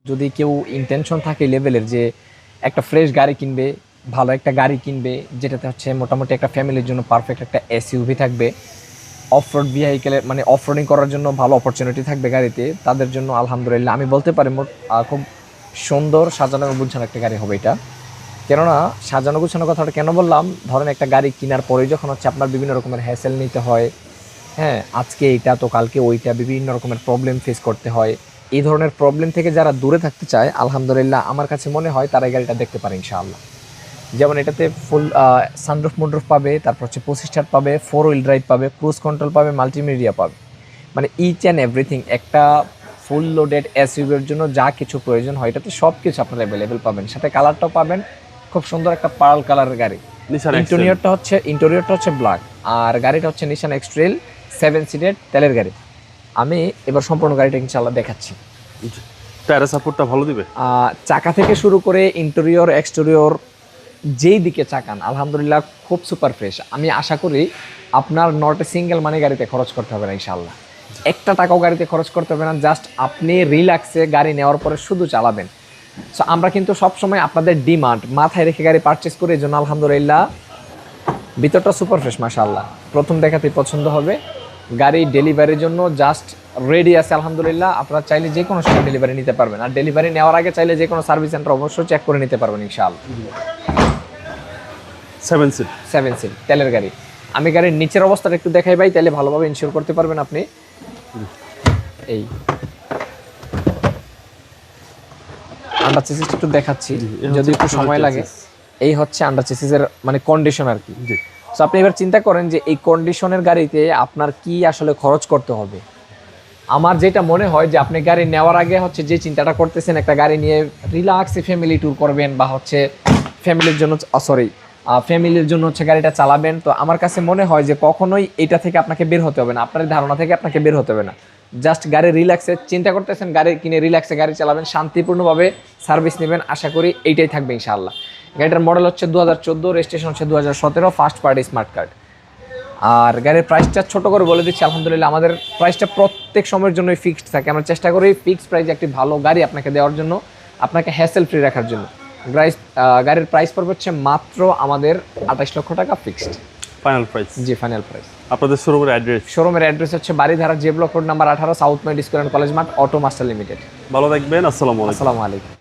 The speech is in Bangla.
যদি কেউ ইন্টেনশন থাকে লেভেলের যে একটা ফ্রেশ গাড়ি কিনবে, ভালো একটা গাড়ি কিনবে যেটাতে হচ্ছে মোটামুটি একটা ফ্যামিলির জন্য পারফেক্ট একটা এসইউভি থাকবে, অফরোড ভেহিকেলের মানে অফরোডিং করার জন্য ভালো অপরচুনিটি থাকবে গাড়িতে, তাদের জন্য আলহামদুলিল্লাহ আমি বলতে পারি খুব সুন্দর সাজানো গুছানো একটা গাড়ি হবে এটা। কেননা সাজানো গুছানো কথাটা কেন বললাম, ধরেন একটা গাড়ি কেনার পরে যখন হচ্ছে আপনার বিভিন্ন রকমের হ্যাসেল নিতে হয়, হ্যাঁ আজকে এইটা তো কালকে ওইটা, বিভিন্ন রকমের প্রবলেম ফেস করতে হয়, এই ধরনের প্রবলেম থেকে যারা দূরে থাকতে চায় আলহামদুলিল্লাহ আমার কাছে মনে হয় তারা এই গাড়িটা দেখতে পারে ইনশাআল্লাহ। যেমন এটাতে ফুল সানরুফ মুনরুফ পাবে, তারপর হচ্ছে 25 পাবে, 4 হুইল ড্রাইভ পাবে, ক্রুজ কন্ট্রোল পাবে, মাল্টিমিডিয়া পাবে, মানে ইচ অ্যান্ড এভরিথিং একটা ফুল লোডেড এসইউভির জন্য যা কিছু প্রয়োজন হয় এটাতে সব কিছু আপনারা অ্যাভেলেবেল পাবেন। সাথে কালারটাও পাবেন খুব সুন্দর একটা পার্ল কালারের গাড়ি। ইন্টেরিয়রটা হচ্ছে ব্ল্যাক, আর গাড়িটা হচ্ছে নিশান এক্সট্রেল 7 সিটের তেলের গাড়ি। আমি এবার সম্পূর্ণ গাড়িটা ইনশাআল্লাহ দেখাচ্ছি। টায়ার সাপোর্টটা ভালো দিবে, চাকা থেকে শুরু করে ইন্টেরিয়র এক্সটেরিয়র যেই দিকে চাকান আলহামদুলিল্লাহ খুব সুপার ফ্রেশ। আমি আশা করি আপনার নট এ সিঙ্গেল মানি গাড়িতে খরচ করতে হবে না ইনশাআল্লাহ, একটা টাকাও গাড়িতে খরচ করতে হবে না, জাস্ট আপনি রিল্যাক্সে গাড়ি নেওয়ার পরে শুধু চালাবেন। সো আমরা কিন্তু সবসময় আপনাদের ডিমান্ড মাথায় রেখে গাড়ি পারচেস করি, এই জন্য আলহামদুলিল্লাহ ভিতরটা সুপার ফ্রেশ মাশাআল্লাহ, প্রথম দেখাতেই পছন্দ হবে। গাড়ি ডেলিভারির জন্য জাস্ট রেডি আছে আলহামদুলিল্লাহ, আপনারা চাইলে যে কোনো সময় ডেলিভারি নিতে পারবেন, আর ডেলিভারি নেওয়ার আগে চাইলে যে কোনো সার্ভিস সেন্টার অবশ্যই চেক করে নিতে পারবেন ইনশাআল্লাহ। 7 সিট তেলের গাড়ি। আমি গাড়ির নিচের অবস্থাটা একটু দেখাই ভাই, তাহলে ভালোভাবে ইনশিওর করতে পারবেন আপনি। এই আন্ডার চেসিসটা একটু দেখাচ্ছি যদি একটু সময় লাগে। এই হচ্ছে আন্ডার চেসিসের মানে কন্ডিশন আর কি। সো আপনি এবার চিন্তা করেন যে এই কন্ডিশনের গাড়িতে আপনার কি আসলে খরচ করতে হবে। আমার যেটা মনে হয় যে আপনি গাড়ি নেওয়ার আগে হচ্ছে যে চিন্তাটা করতেছেন একটা গাড়ি নিয়ে রিল্যাক্সে ফ্যামিলি ট্যুর করবেন বা হচ্ছে ফ্যামিলির জন্য হচ্ছে গাড়িটা চালাবেন, তো আমার কাছে মনে হয় যে কখনোই এটা থেকে আপনাকে বের হতে হবে না, আপনার ধারণা থেকে আপনাকে বের হতে হবে না। জাস্ট গাড়ি রিল্যাক্সে চিন্তা করতেছেন, গাড়ি কিনে রিল্যাক্সে গাড়ি চালাবেন, শান্তিপূর্ণভাবে সার্ভিস নেবেন, আশা করি এইটাই থাকবে ইনশাআল্লাহ। গাড়িটার মডেল হচ্ছে 2014, রেজিস্ট্রেশন হচ্ছে 2017, ফার্স্ট পার্টি স্মার্ট কার্ড। আর গাড়ির প্রাইসটা ছোট করে বলে দিচ্ছি আলহামদুলিল্লাহ, আমাদের প্রাইসটা প্রত্যেক সময়ের জন্যই ফিক্সড থাকে। আমরা চেষ্টা করি ফিক্সড প্রাইসে একটি ভালো গাড়ি আপনাকে দেওয়ার জন্য, আপনাকে হ্যাসেল ফ্রি রাখার জন্য। গাড়ির প্রাইস পড়বে হচ্ছে মাত্র আমাদের 28 লক্ষ টাকা ফিক্সড ফাইনাল প্রাইস। জি ফাইনাল প্রাইস। আপনাদের শোরুমের অ্যাড্রেস হচ্ছে Baridhara J block road number 18, south med square and college মাঠ, অটো মাস্টার লিমিটেড। ভালো থাকবেন, আসসালামু আলাইকুম। আসসালামু আলাইকুম।